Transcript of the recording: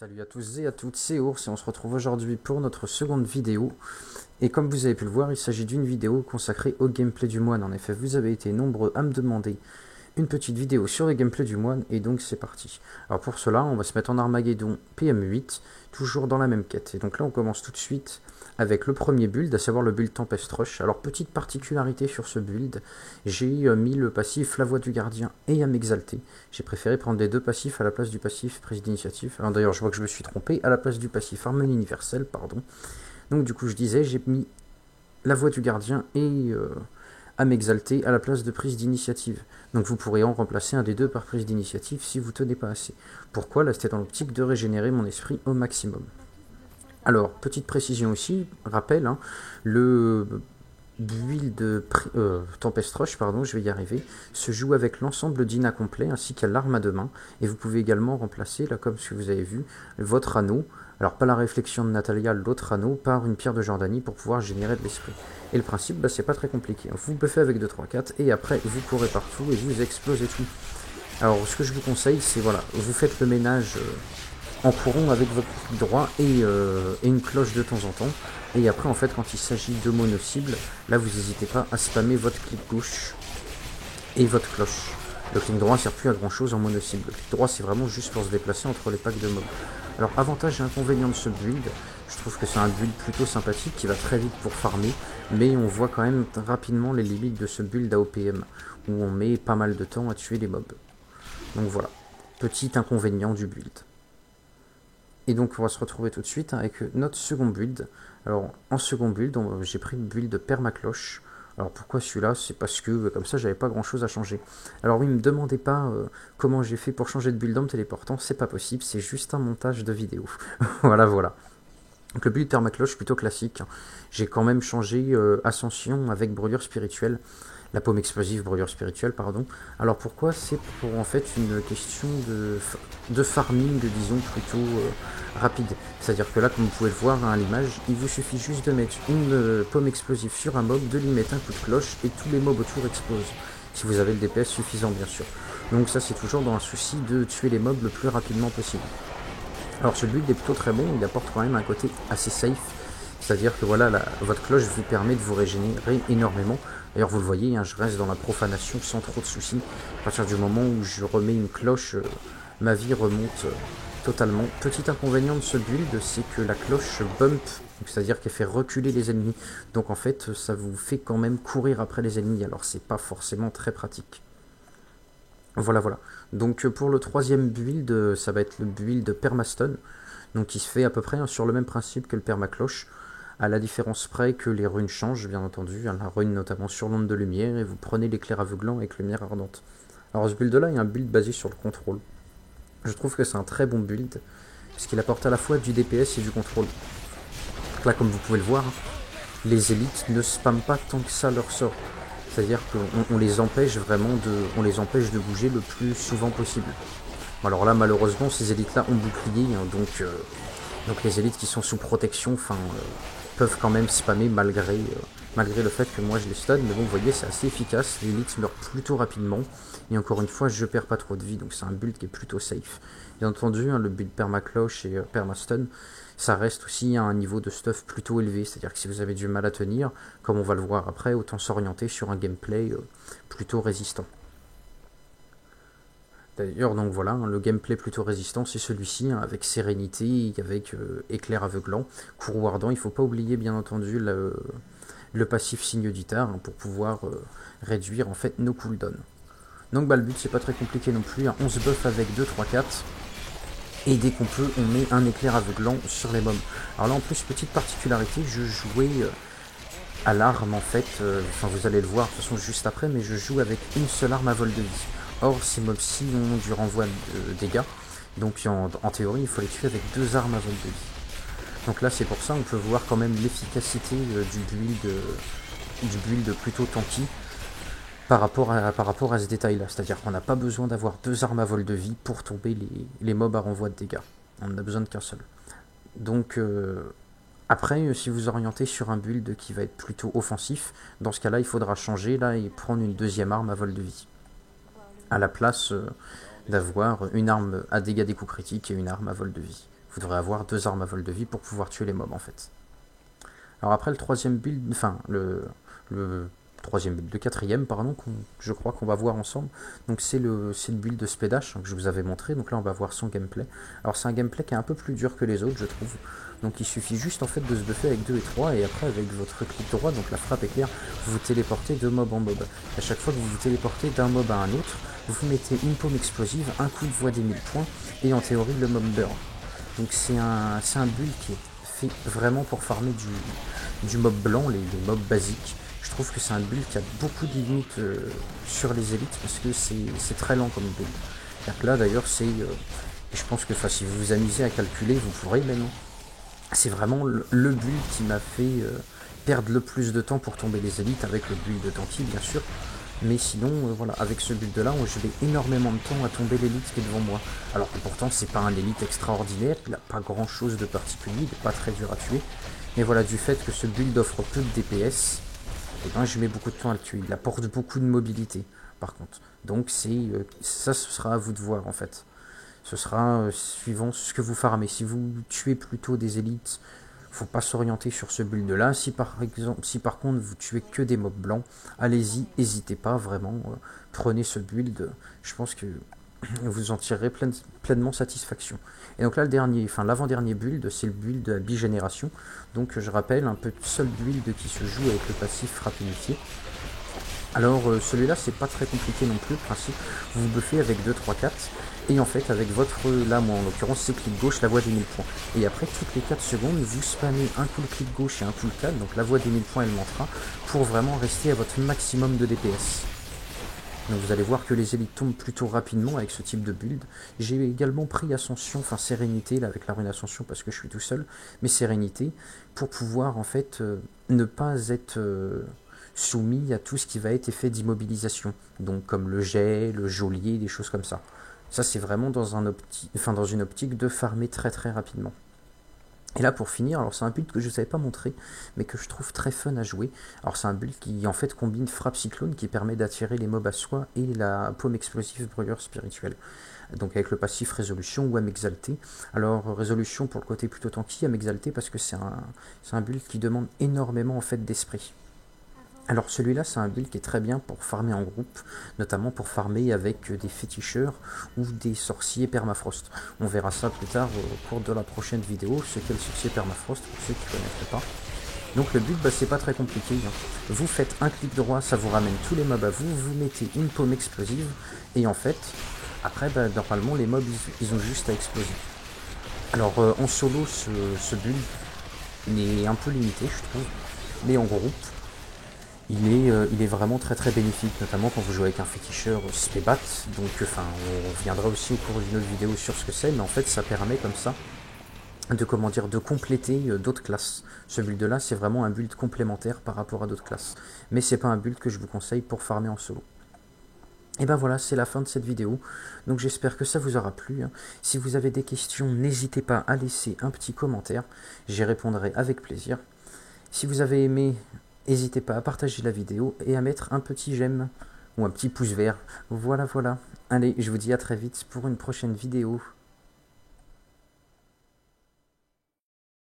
Salut à tous et à toutes, c'est Ours et on se retrouve aujourd'hui pour notre seconde vidéo. Et comme vous avez pu le voir, il s'agit d'une vidéo consacrée au gameplay du moine. En effet, vous avez été nombreux à me demander une petite vidéo sur le gameplay du moine et donc c'est parti. Alors pour cela, on va se mettre en Armageddon PM8, toujours dans la même quête. Et donc là, on commence tout de suite avec le premier build, à savoir le build Tempest Rush. Alors petite particularité sur ce build, j'ai mis le passif La Voix du Gardien et à m'exalter. J'ai préféré prendre les deux passifs à la place du passif prise d'initiative. Alors d'ailleurs, je vois que je me suis trompé, à la place du passif Harmonie Universelle, pardon. Donc du coup, je disais, j'ai mis La Voix du Gardien et à m'exalter à la place de prise d'initiative. Donc vous pourrez en remplacer un des deux par prise d'initiative si vous tenez pas assez. Pourquoi? Là, c'était dans l'optique de régénérer mon esprit au maximum. Alors, petite précision aussi, rappel, hein, le build Tempest Rush, pardon, je vais y arriver, se joue avec l'ensemble d'Ina complet ainsi qu'à l'arme à deux mains. Et vous pouvez également remplacer, là comme ce que vous avez vu, votre anneau, alors pas la réflexion de Natalia, l'autre anneau, par une pierre de Jordanie pour pouvoir générer de l'esprit. Et le principe, bah, c'est pas très compliqué. Vous le faites avec 2, 3, 4 et après vous courez partout et vous explosez tout. Alors ce que je vous conseille, c'est voilà, vous faites le ménage en courant avec votre clic droit et une cloche de temps en temps. Et après, en fait, quand il s'agit de mono-cible, là, vous n'hésitez pas à spammer votre clic gauche et votre cloche. Le clic droit ne sert plus à grand chose en mono-cible. Le clic droit, c'est vraiment juste pour se déplacer entre les packs de mobs. Alors, avantage et inconvénient de ce build, je trouve que c'est un build plutôt sympathique qui va très vite pour farmer, mais on voit quand même rapidement les limites de ce build à OPM, où on met pas mal de temps à tuer les mobs. Donc voilà, petit inconvénient du build. Et donc on va se retrouver tout de suite avec notre second build. Alors en second build, j'ai pris le build Permacloche. Alors pourquoi celui-là? C'est parce que comme ça j'avais pas grand chose à changer. Alors oui, me demandez pas comment j'ai fait pour changer de build en me téléportant, c'est pas possible, c'est juste un montage de vidéo. Voilà. Donc le build Permacloche plutôt classique. J'ai quand même changé Ascension avec Brûlure Spirituelle. La paume explosive, brûlure spirituelle, pardon. Alors pourquoi? C'est pour en fait une question de farming, disons, plutôt rapide. C'est-à-dire que là, comme vous pouvez le voir à l'image, il vous suffit juste de mettre une paume explosive sur un mob, de lui mettre un coup de cloche, et tous les mobs autour explosent. Si vous avez le DPS suffisant, bien sûr. Donc ça, c'est toujours dans un souci de tuer les mobs le plus rapidement possible. Alors ce build est plutôt très bon, il apporte quand même un côté assez safe. C'est-à-dire que voilà, votre cloche vous permet de vous régénérer énormément. D'ailleurs, vous le voyez, hein, je reste dans la profanation sans trop de soucis. À partir du moment où je remets une cloche, ma vie remonte totalement. Petit inconvénient de ce build, c'est que la cloche bump, c'est-à-dire qu'elle fait reculer les ennemis. Donc en fait, ça vous fait quand même courir après les ennemis. Alors c'est pas forcément très pratique. Voilà. Donc pour le troisième build, ça va être le build Permastone. Donc il se fait à peu près sur le même principe que le Permacloche, à la différence près que les runes changent, bien entendu. La rune notamment sur l'onde de lumière, et vous prenez l'éclair aveuglant avec lumière ardente. Alors ce build là est un build basé sur le contrôle. Je trouve que c'est un très bon build, parce qu'il apporte à la fois du DPS et du contrôle. Donc là, comme vous pouvez le voir, les élites ne spamment pas tant que ça leur sort. C'est-à-dire qu'on les empêche vraiment de bouger le plus souvent possible. Alors là, malheureusement, ces élites-là ont bouclier, hein, donc les élites qui sont sous protection peuvent quand même spammer malgré le fait que moi je les stun. Mais bon, vous voyez, c'est assez efficace. L'élite meurt plutôt rapidement. Et encore une fois, je perds pas trop de vie, donc c'est un build qui est plutôt safe. Bien entendu, hein, le build Permacloche et Permastun, ça reste aussi à un niveau de stuff plutôt élevé. C'est-à-dire que si vous avez du mal à tenir, comme on va le voir après, autant s'orienter sur un gameplay plutôt résistant. D'ailleurs, donc voilà, le gameplay plutôt résistant, c'est celui-ci, hein, avec sérénité, avec éclair aveuglant, courroux ardent. Il ne faut pas oublier, bien entendu, le passif signe d'Itar, hein, pour pouvoir réduire en fait nos cooldowns. Donc bah, le but, c'est pas très compliqué non plus, hein. On se buff avec 2, 3, 4. Et dès qu'on peut, on met un éclair aveuglant sur les mobs. Alors là, en plus, petite particularité, je jouais à l'arme, en fait, vous allez le voir de toute façon juste après, mais je joue avec une seule arme à vol de vie. Or, ces mobs-ci ont du renvoi de dégâts, donc en théorie, il faut les tuer avec 2 armes à vol de vie. Donc là, c'est pour ça, on peut voir quand même l'efficacité du build plutôt tanky par rapport à ce détail-là. C'est-à-dire qu'on n'a pas besoin d'avoir 2 armes à vol de vie pour tomber les mobs à renvoi de dégâts. On n'a besoin de qu'un seul. Donc, après, si vous orientez sur un build qui va être plutôt offensif, dans ce cas-là, il faudra changer là et prendre une deuxième arme à vol de vie, à la place d'avoir une arme à dégâts des coups critiques et une arme à vol de vie. Vous devrez avoir 2 armes à vol de vie pour pouvoir tuer les mobs en fait. Alors après le troisième build, enfin le troisième build, le quatrième pardon, je crois qu'on va voir ensemble. Donc c'est le build de Spedash que je vous avais montré. Donc là on va voir son gameplay. Alors c'est un gameplay qui est un peu plus dur que les autres je trouve. Donc il suffit juste en fait de se buffer avec 2 et 3 et après avec votre clic droit, donc la frappe éclair, vous vous téléportez de mob en mob. À chaque fois que vous vous téléportez d'un mob à un autre, vous mettez une paume explosive, un coup de voix des 1000 points et en théorie le mob meurt. Donc c'est un build qui est fait vraiment pour farmer du mob blanc, les mobs basiques. Je trouve que c'est un build qui a beaucoup de limites sur les élites parce que c'est très lent comme build. Là d'ailleurs c'est, je pense que si vous vous amusez à calculer, vous pourrez même. C'est vraiment le build qui m'a fait perdre le plus de temps pour tomber les élites avec le build de Tanky bien sûr. Mais sinon, voilà, avec ce build là, je vais énormément de temps à tomber l'élite qui est devant moi. Alors que pourtant, c'est pas un élite extraordinaire, il n'a pas grand chose de particulier, il n'est pas très dur à tuer. Mais voilà, du fait que ce build offre peu de DPS, et ben, je mets beaucoup de temps à le tuer. Il apporte beaucoup de mobilité, par contre. Donc ça, ce sera à vous de voir en fait. Ce sera suivant ce que vous farmez. Si vous tuez plutôt des élites, faut pas s'orienter sur ce build là. Si par contre vous tuez que des mobs blancs, allez-y, n'hésitez pas vraiment, prenez ce build, je pense que vous en tirerez pleinement satisfaction. Et donc là l'avant-dernier build, c'est le build de la bigénération. Donc je rappelle, un peu seul build qui se joue avec le passif frappe unifiée. Alors celui-là c'est pas très compliqué non plus, le principe, vous buffez avec 2, 3, 4, et en fait avec votre, là moi en l'occurrence c'est clic gauche, la voie des 1000 points. Et après toutes les 4 secondes, vous spammez un coup le clic gauche et un coup le 4, donc la voie des 1000 points elle montera, pour vraiment rester à votre maximum de DPS. Donc vous allez voir que les élites tombent plutôt rapidement avec ce type de build. J'ai également pris Ascension, enfin Sérénité, là avec la rune Ascension parce que je suis tout seul, mais Sérénité, pour pouvoir en fait ne pas être soumis à tout ce qui va être effet d'immobilisation, donc comme le jet, le geôlier, des choses comme ça. Ça c'est vraiment dans une optique de farmer très très rapidement. Et là pour finir, alors c'est un build que je ne vous avais pas montré, mais que je trouve très fun à jouer. Alors c'est un build qui en fait combine frappe cyclone qui permet d'attirer les mobs à soi et la paume explosive brûleur spirituel. Donc avec le passif résolution ou âme exaltée. Alors résolution pour le côté plutôt tanky, âme exaltée parce que c'est un build qui demande énormément en fait d'esprit. Alors celui-là c'est un build qui est très bien pour farmer en groupe, notamment pour farmer avec des féticheurs ou des sorciers permafrost. On verra ça plus tard au cours de la prochaine vidéo, ce qu'est le sorcier permafrost pour ceux qui ne connaîtraient pas. Donc le but c'est pas très compliqué, hein. Vous faites un clic droit, ça vous ramène tous les mobs à vous, vous mettez une paume explosive, et en fait, après normalement les mobs ils ont juste à exploser. Alors en solo ce build est un peu limité je trouve, mais en groupe, il est vraiment très très bénéfique, notamment quand vous jouez avec un féticheur Spebat. Donc on reviendra aussi au cours d'une autre vidéo sur ce que c'est, mais en fait ça permet comme ça de compléter d'autres classes. Ce build là c'est vraiment un build complémentaire par rapport à d'autres classes, mais c'est pas un build que je vous conseille pour farmer en solo. Et ben voilà, c'est la fin de cette vidéo, donc j'espère que ça vous aura plu. Si vous avez des questions, n'hésitez pas à laisser un petit commentaire, j'y répondrai avec plaisir. Si vous avez aimé, n'hésitez pas à partager la vidéo et à mettre un petit j'aime ou un petit pouce vert. Voilà. Allez, je vous dis à très vite pour une prochaine vidéo.